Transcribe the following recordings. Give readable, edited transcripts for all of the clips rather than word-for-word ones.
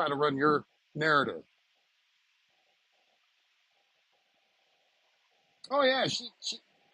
Try to run your narrative. Oh yeah,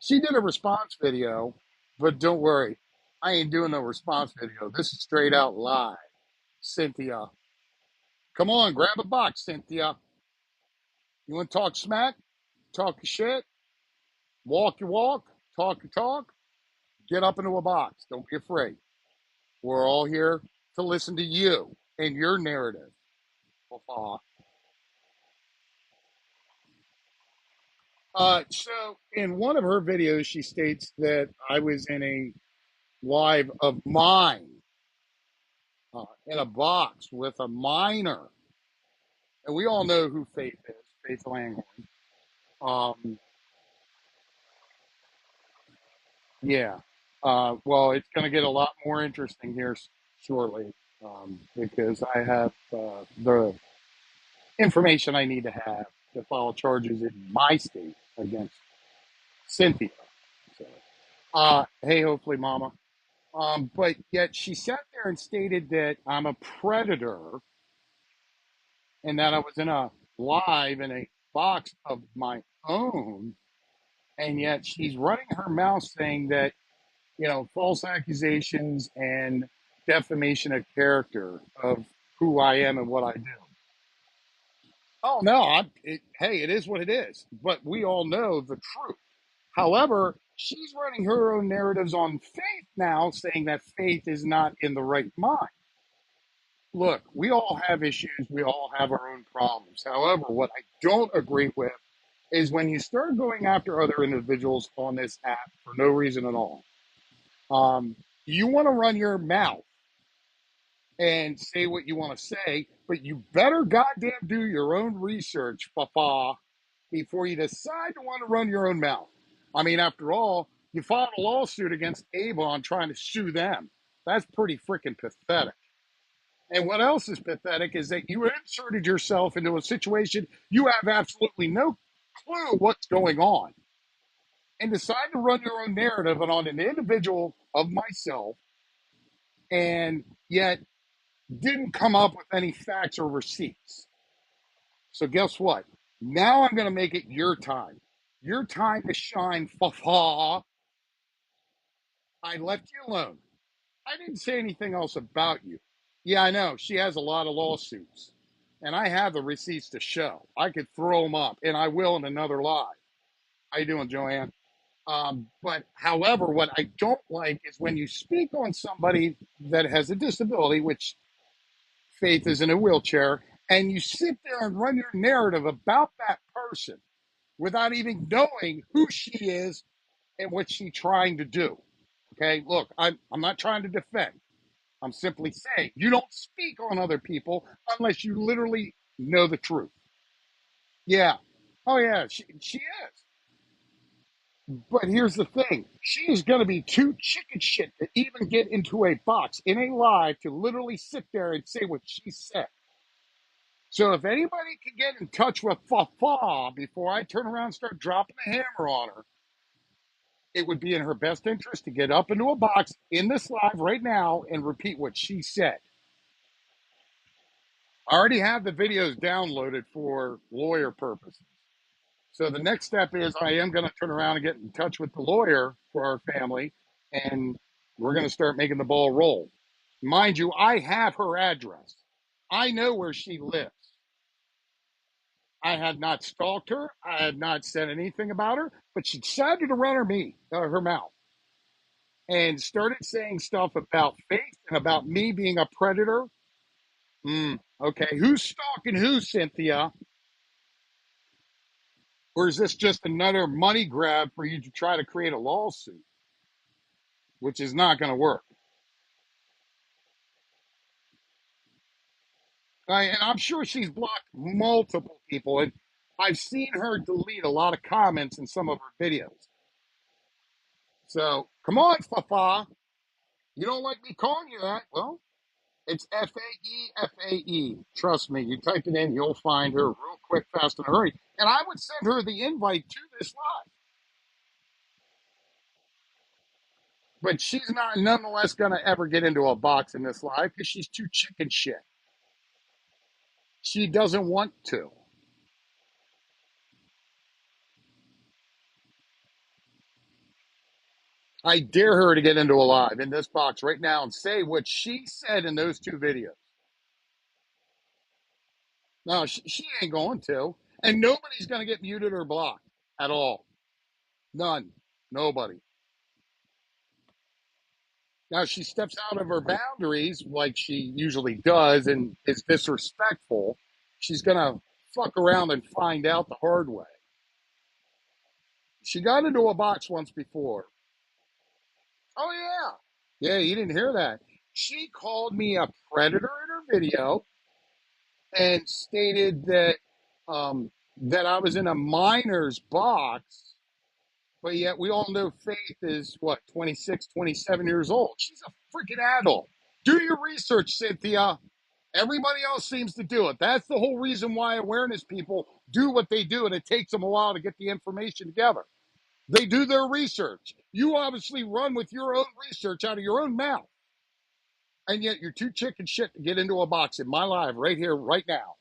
she did a response video, but don't worry, I ain't doing no response video. This is straight out live. Cynthia, come on, grab a box, Cynthia. You want to talk smack, talk your shit, walk your walk, talk your talk. Get up into a box. Don't be afraid. We're all here to listen to you and your narrative. So in one of her videos, she states that I was in a live of mine in a box with a minor, and we all know who Faith is, Faith Langhorn. Um, yeah. Well, it's going to get a lot more interesting here shortly because I have the information I need to have to file charges in my state against Cynthia. So, hey, hopefully, Mama. But yet she sat there and stated that I'm a predator and that I was in a live in a box of my own. And yet she's running her mouth saying that, false accusations and defamation of character of who I am and what I do. Oh, no, hey, it is what it is. But we all know the truth. However, she's running her own narratives on Faith now, saying that Faith is not in the right mind. Look, we all have issues. We all have our own problems. However, what I don't agree with is when you start going after other individuals on this app for no reason at all. You want to run your mouth and say what you want to say, but you better goddamn do your own research, papa, before you decide to want to run your own mouth. I mean, after all, you filed a lawsuit against Avon trying to sue them. That's pretty freaking pathetic. And what else is pathetic is that you inserted yourself into a situation you have absolutely no clue what's going on and decide to run your own narrative and on an individual of myself and yet didn't come up with any facts or receipts. So guess what? Now I'm going to make it your time. Your time to shine, fa. I left you alone. I didn't say anything else about you. Yeah, I know. She has a lot of lawsuits. And I have the receipts to show. I could throw them up, and I will in another live. How you doing, Joanne? But however, what I don't like is when you speak on somebody that has a disability, which Faith is in a wheelchair, and you sit there and run your narrative about that person without even knowing who she is and what she's trying to do. Okay, look, I'm not trying to defend. I'm simply saying you don't speak on other people unless you literally know the truth. Yeah. Oh, yeah, she is. But here's the thing she is going to be too chicken shit to even get into a box in a live to literally sit there and say what she said. So if anybody can get in touch with Fafa before I turn around and start dropping the hammer on her, it would be in her best interest to get up into a box in this live right now and repeat what she said. I already have the videos downloaded for lawyer purposes. So the next step is I am going to turn around and get in touch with the lawyer for our family, and we're going to start making the ball roll. Mind you, I have her address. I know where she lives. I had not stalked her. I had not said anything about her, but she decided to run her mouth and started saying stuff about Faith and about me being a predator. Okay, who's stalking who, Cynthia? Or is this just another money grab for you to try to create a lawsuit, which is not going to work? And I'm sure she's blocked multiple people, and I've seen her delete a lot of comments in some of her videos. So come on, Fafa. You don't like me calling you that? Well, it's Fae. Trust me, you type it in, you'll find her real quick, fast, in a hurry. And I would send her the invite to this live. But she's not nonetheless going to ever get into a box in this live because she's too chicken shit. She doesn't want to. I dare her to get into a live in this box right now and say what she said in those two videos. No, she ain't going to. And nobody's going to get muted or blocked at all. None. Nobody. Now, she steps out of her boundaries like she usually does and is disrespectful. She's going to fuck around and find out the hard way. She got into a box once before. Oh, yeah. Yeah, you didn't hear that. She called me a predator in her video and stated that I was in a miner's box, but yet we all know Faith is what, 26, 27 years old. She's a freaking adult. Do your research, Cynthia. Everybody else seems to do it. That's the whole reason why awareness people do what they do, and it takes them a while to get the information together. They do their research. You obviously run with your own research out of your own mouth, and yet you're too chicken shit to get into a box in my live right here, right now.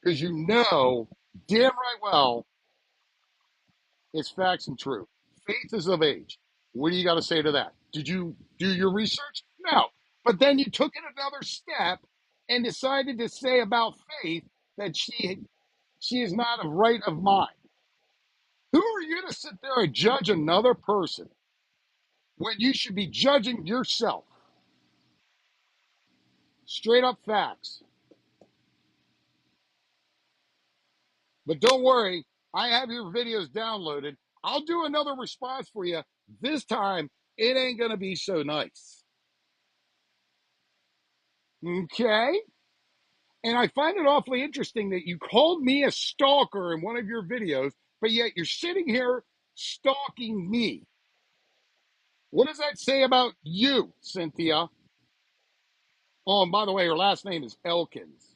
Because you know damn right well it's facts and truth. Faith is of age. What do you got to say to that? Did you do your research? No. But then you took it another step and decided to say about Faith that she is not of right of mind. Who are you to sit there and judge another person when you should be judging yourself? Straight up facts. But don't worry, I have your videos downloaded. I'll do another response for you. This time, it ain't going to be so nice. Okay? And I find it awfully interesting that you called me a stalker in one of your videos, but yet you're sitting here stalking me. What does that say about you, Cynthia? Oh, and by the way, her last name is Elkins.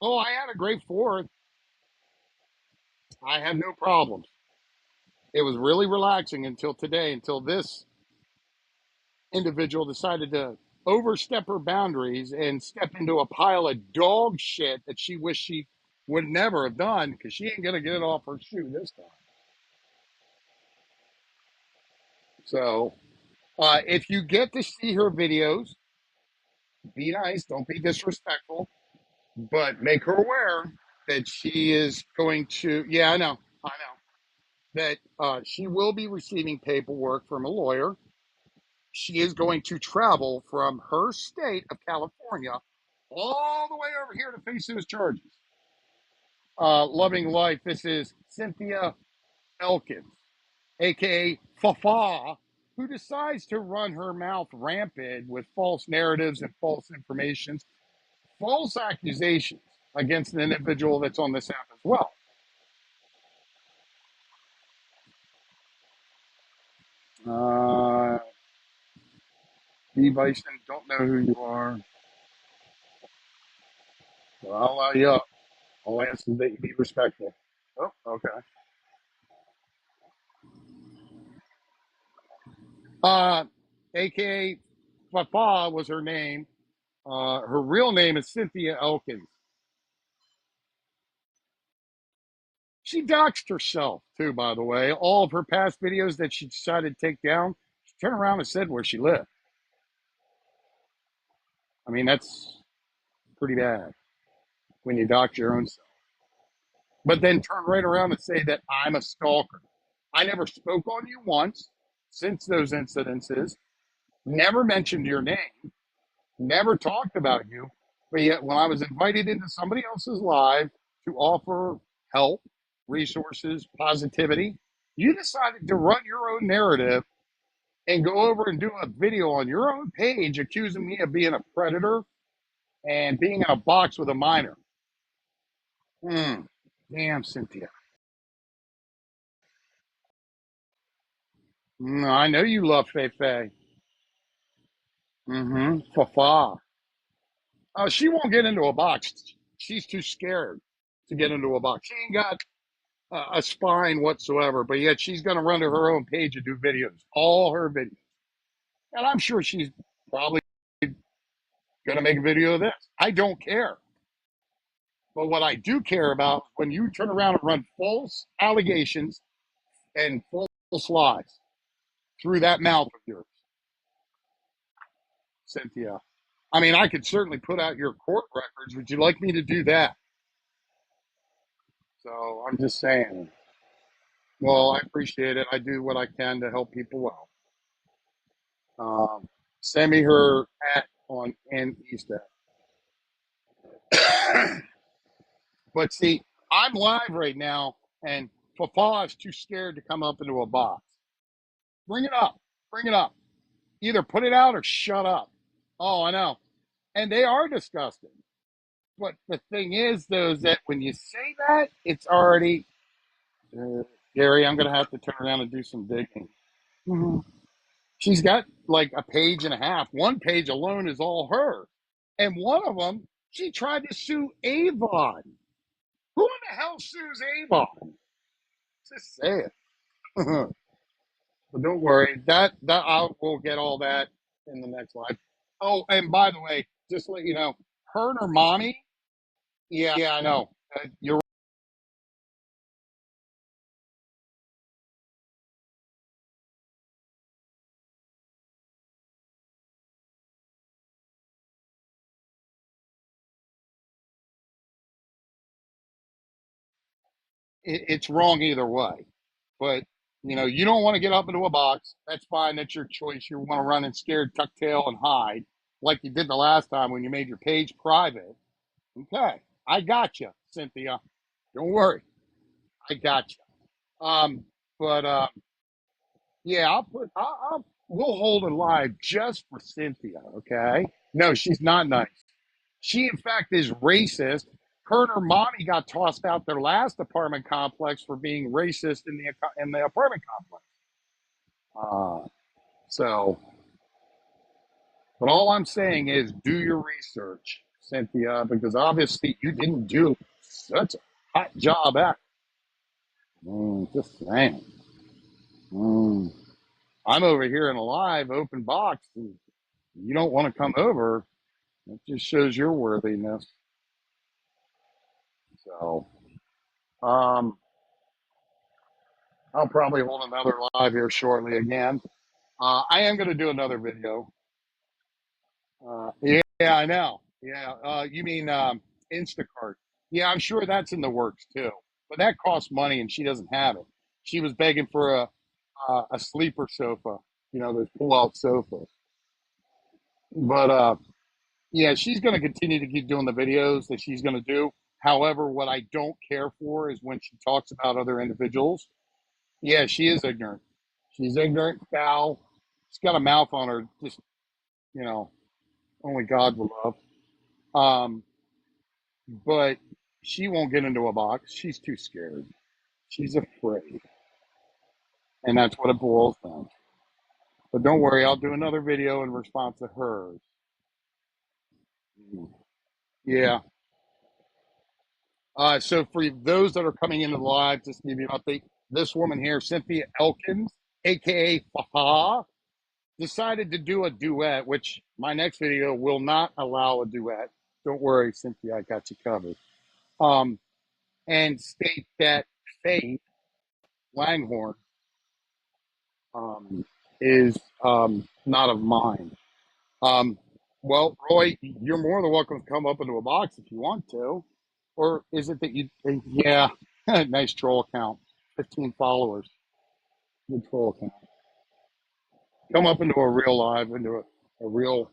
Oh, I had a great fourth. I had no problems. It was really relaxing until today, until this individual decided to overstep her boundaries and step into a pile of dog shit that she wished she would never have done because she ain't going to get it off her shoe this time. So, if you get to see her videos, be nice, don't be disrespectful, but make her aware that she is going to, yeah, I know, that she will be receiving paperwork from a lawyer. She is going to travel from her state of California all the way over here to face those charges. Loving life. This is Cynthia Elkins, aka Fafa, who decides to run her mouth rampant with false narratives and false informations, false accusations against an individual that's on this app as well. Uh, B. Bison, don't know who you are. So I'll allow you up. I'll ask that you be respectful. Oh, okay. Uh, AKA Fafa was her name. Her real name is Cynthia Elkins. She doxed herself, too, by the way. All of her past videos that she decided to take down, she turned around and said where she lived. I mean, that's pretty bad when you dox your own self. But then turn right around and say that I'm a stalker. I never spoke on you once since those incidences, never mentioned your name, never talked about you. But yet, when I was invited into somebody else's live to offer help, resources, positivity, you decided to run your own narrative and go over and do a video on your own page accusing me of being a predator and being in a box with a minor. Damn, Cynthia. I know you love Fei Fei. Fa. She won't get into a box. She's too scared to get into a box. She ain't got a spine whatsoever, but yet she's going to run to her own page and do videos. All her videos. And I'm sure she's probably going to make a video of this. I don't care. But what I do care about when you turn around and run false allegations and false lies through that mouth of yours, Cynthia. I mean, I could certainly put out your court records. Would you like me to do that? So I'm just saying. Well, I appreciate it. I do what I can to help people out. Send me her at on in East End. But see, I'm live right now, and Fafa is too scared to come up into a box. Bring it up. Bring it up. Either put it out or shut up. Oh, I know. And they are disgusting. But the thing is, though, is that when you say that, it's already. Gary, I'm going to have to turn around and do some digging. Mhm. She's got like a page and a half. One page alone is all her. And one of them, she tried to sue Avon. Who in the hell sues Avon? Just say it. But don't worry, that I will get all that in the next live. Oh, and by the way, just to let you know, her and her mommy. Yeah, I know. You're. It's wrong either way. But you don't want to get up into a box. That's fine. That's your choice. You want to run and scared, tuck tail, and hide like you did the last time when you made your page private. Okay, I got you, Cynthia. Don't worry, I got you. But yeah, we'll hold it live just for Cynthia. Okay? No, she's not nice. She, in fact, is racist. Her and her mommy got tossed out their last apartment complex for being racist in the apartment complex. Uh, so, but all I'm saying is do your research, Cynthia, because obviously you didn't do such a hot job at. Just saying. Mm. I'm over here in a live open box, and you don't want to come over. It just shows your worthiness. So, um, I'll probably hold another live here shortly again. I am going to do another video. Yeah, I know. Yeah, you mean Instacart? Yeah, I'm sure that's in the works too. But that costs money, and she doesn't have it. She was begging for a sleeper sofa, those pull-out sofas. But yeah, she's going to continue to keep doing the videos that she's going to do. However, what I don't care for is when she talks about other individuals. Yeah, she is ignorant. She's ignorant, foul. She's got a mouth on her. Just you know, only God will love. Um, but she won't get into a box. She's too scared. She's afraid, and that's what it boils down to. But don't worry, I'll do another video in response to hers. Yeah. So for those that are coming into the live, just to give you an update, this woman here, Cynthia Elkins, aka Faha, decided to do a duet, which my next video will not allow a duet. Don't worry, Cynthia, I got you covered. Um, and state that Faith Langhorne um, is not of mine. Um, well, Roy, you're more than welcome to come up into a box if you want to. Or is it that you, yeah, nice troll account, 15 followers, good troll account. Come up into a real live, into a real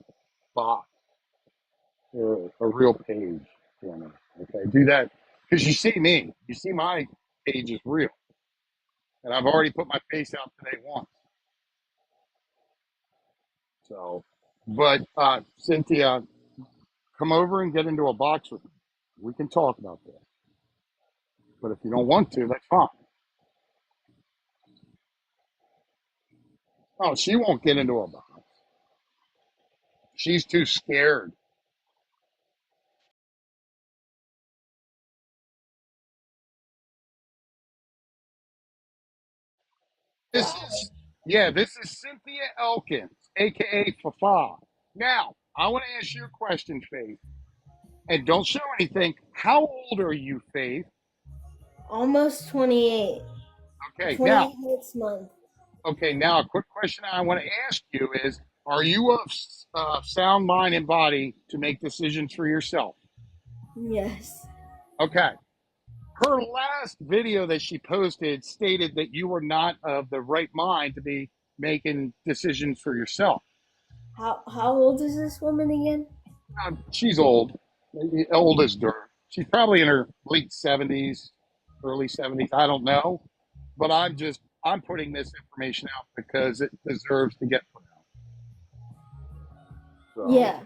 box or a real page for me. Okay, do that because you see me, you see my page is real, and I've already put my face out today once. So, but Cynthia, come over and get into a box with me. We can talk about this. But if you don't want to, that's fine. Oh, she won't get into a box. She's too scared. This is, yeah, this is Cynthia Elkins, aka Fafa. Now, I want to ask you a question, Faith, and don't show anything. How old are you, Faith? Almost 28. Okay, now, 28 next month. okay, now a quick question I want to ask you is: are you of sound mind and body to make decisions for yourself? Yes. Okay. Her last video that she posted stated that you were not of the right mind to be making decisions for yourself. How old is this woman again? She's old, old as dirt. She's probably in her late 70s, early 70s. I don't know, but I'm putting this information out because it deserves to get put out. So, Yeah,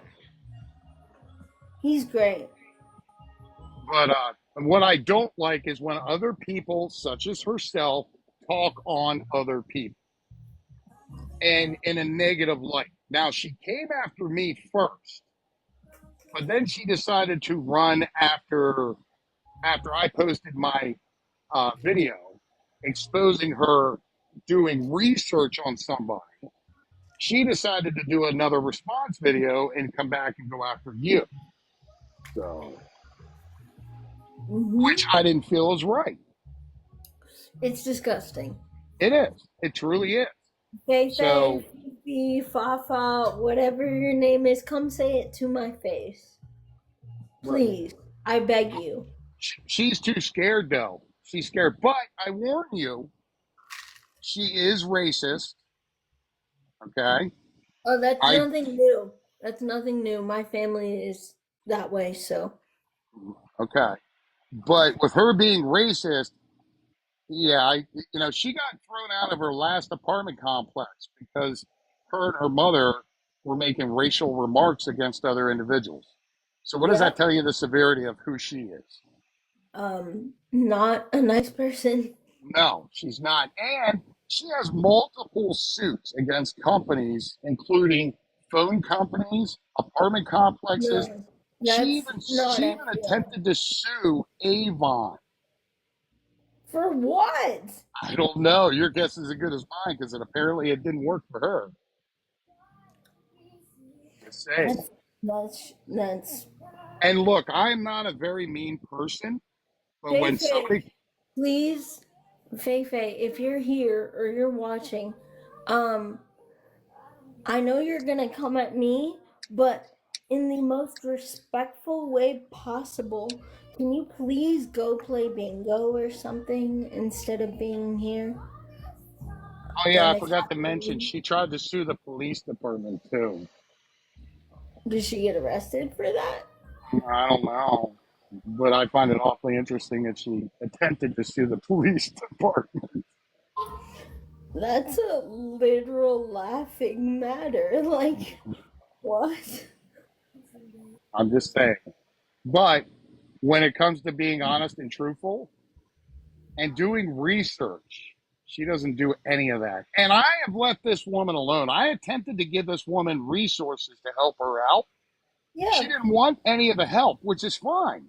he's great. but what I don't like is when other people, such as herself, talk on other people and in a negative light. Now she came after me first, but then she decided to run after I posted my video exposing her doing research on somebody. She decided to do another response video and come back and go after you. So, which Hmm. I didn't feel is right. It's disgusting. It is. It truly is. Fei Fei, So, Fifi, Fafa, whatever your name is, come say it to my face. right. Please. I beg you. She's too scared though. She's scared. But I warn you, she is racist. Okay. Oh, that's I nothing new. That's nothing new. My family is that way, so. okay. But with her being racist, yeah, she got thrown out of her last apartment complex because her and her mother were making racial remarks against other individuals. So what does that Yep. tell you the severity of who she is? Not a nice person. No, she's not. And she has multiple suits against companies, including phone companies, apartment complexes. No. She That's even not she even accurate. attempted to sue Avon. For what? I don't know. Your guess is as good as mine because it didn't work for her. Just saying. That's And look, I'm not a very mean person, but Fei when Fei, somebody, please, Fei Fei, if you're here or you're watching, um, I know you're gonna come at me, but in the most respectful way possible. Can you please go play bingo or something instead of being here oh yeah, and I forgot to attacking mention, me? she tried to sue the police department too. Did she get arrested for that? I don't know, but I find it awfully interesting that she attempted to sue the police department. That's a literal laughing matter. Like, what? I'm just saying. But when it comes to being honest and truthful and doing research, she doesn't do any of that. And I have left this woman alone. I attempted to give this woman resources to help her out. She Yeah, didn't want any of the help, which is fine.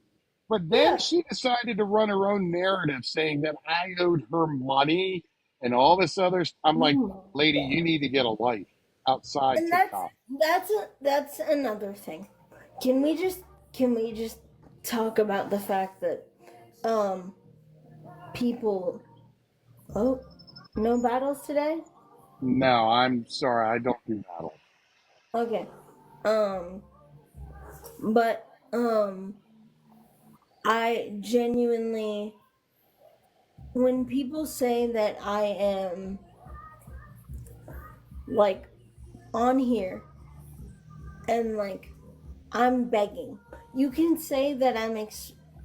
But then yeah. she decided to run her own narrative saying that I owed her money and all this other. I'm like, Oh my lady, you god. need to get a life outside And that's TikTok. that's another thing. Can we just can we just talk about the fact that um people oh no battles today? No, I'm sorry, I don't do battle. Okay. Um but I genuinely when people say that I am like on here and like I'm begging. You can say that I'm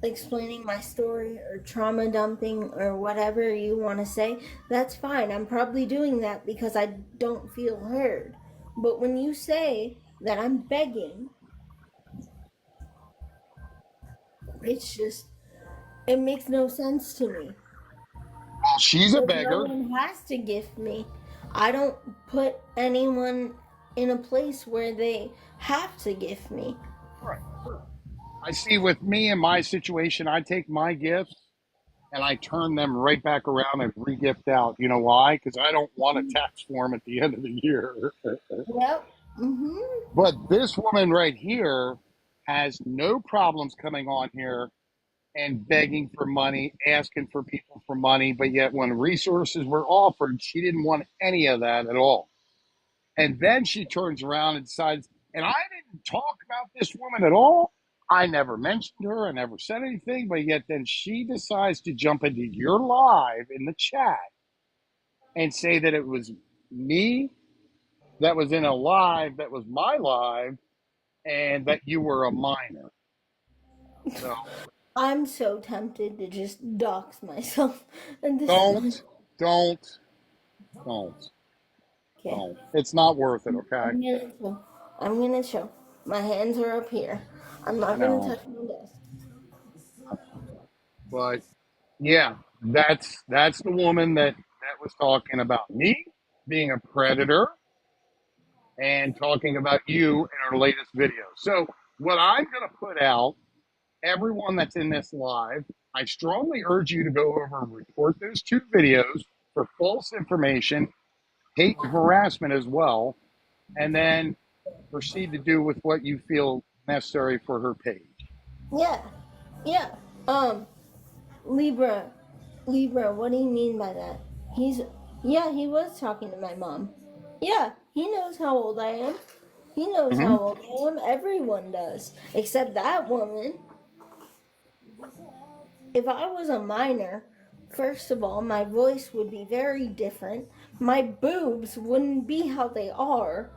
explaining my story or trauma dumping or whatever you want to say. That's fine. I'm probably doing that because I don't feel heard. But when you say that I'm begging, it's just, it makes no sense to me. Well, she's a Because no beggar. one has to gift me. I don't put anyone in a place where they have to gift me. Right. I see with me and my situation, I take my gifts and I turn them right back around and re-gift out. You know why? Because I don't want a tax form at the end of the year. Yep. Mm-hmm. But this woman right here has no problems coming on here and begging for money, asking for people for money. But yet, when resources were offered, she didn't want any of that at all. And then she turns around and decides, and I didn't talk about this woman at all. I never mentioned her. I never said anything. But yet, then she decides to jump into your live in the chat and say that it was me that was in a live that was my live and that you were a minor. So I'm so tempted to just dox myself at this point. don't, don't, don't, Okay. don't. It's not worth it, okay? I'm gonna show. I'm gonna show. My hands are up here. I'm I not gonna know. touch my desk. But yeah, that's the woman that was talking about me being a predator and talking about you in our latest video. So what I'm going to put out, everyone that's in this live, I strongly urge you to go over and report those two videos for false information, hate and harassment as well, and then proceed to do with what you feel necessary for her page. Yeah. Yeah. Um, Libra. Libra, what do you mean by that? He's yeah, he was talking to my mom. Yeah, he knows how old I am. He knows Mm-hmm. how old I am. Everyone does. Except that woman. If I was a minor, first of all, my voice would be very different. My boobs wouldn't be how they are.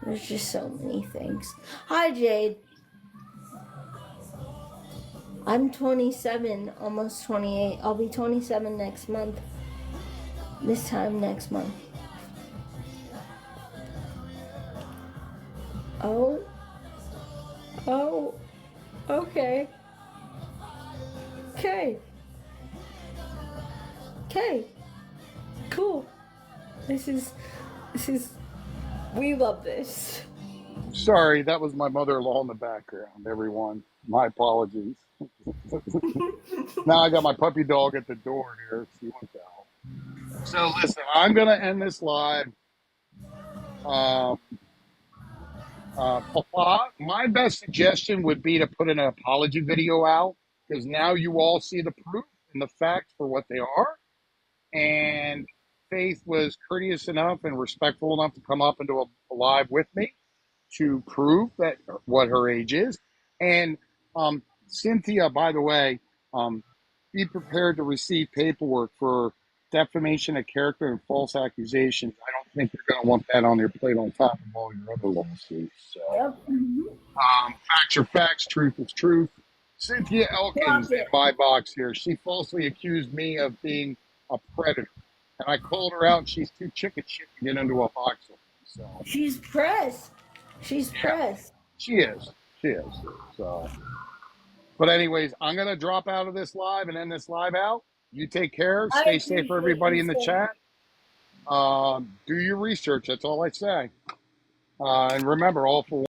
There's just so many things. Hi, Jade. I'm 27, almost 28. I'll be 27 next month. This time next month. Oh, oh, okay. Okay. Okay. Cool. This is, we love this. Sorry, that was my mother-in-law in the background, everyone. My apologies. Now I got my puppy dog at the door here. She wants out. So listen, I'm gonna end this live. Um, Papa, my best suggestion would be to put an apology video out because now you all see the proof and the facts for what they are. And Faith was courteous enough and respectful enough to come up and do a live with me to prove that what her age is. And Cynthia, by the way, um, be prepared to receive paperwork for defamation of character and false accusations. I don't think you're going to want that on your plate on top of all your other lawsuits. So, Yep. facts are facts, truth is truth. Cynthia Clock Elkins in it. my box here. She falsely accused me of being a predator. And I called her out. She's too chicken shit to get into a box with me. So, She's pressed. She's yeah, pressed. she is. She is. So, but anyways, I'm gonna drop out of this live and end this live out. You take care. I Stay safe for appreciate you everybody in the saying. chat. Do your research. That's all I say. And remember, all for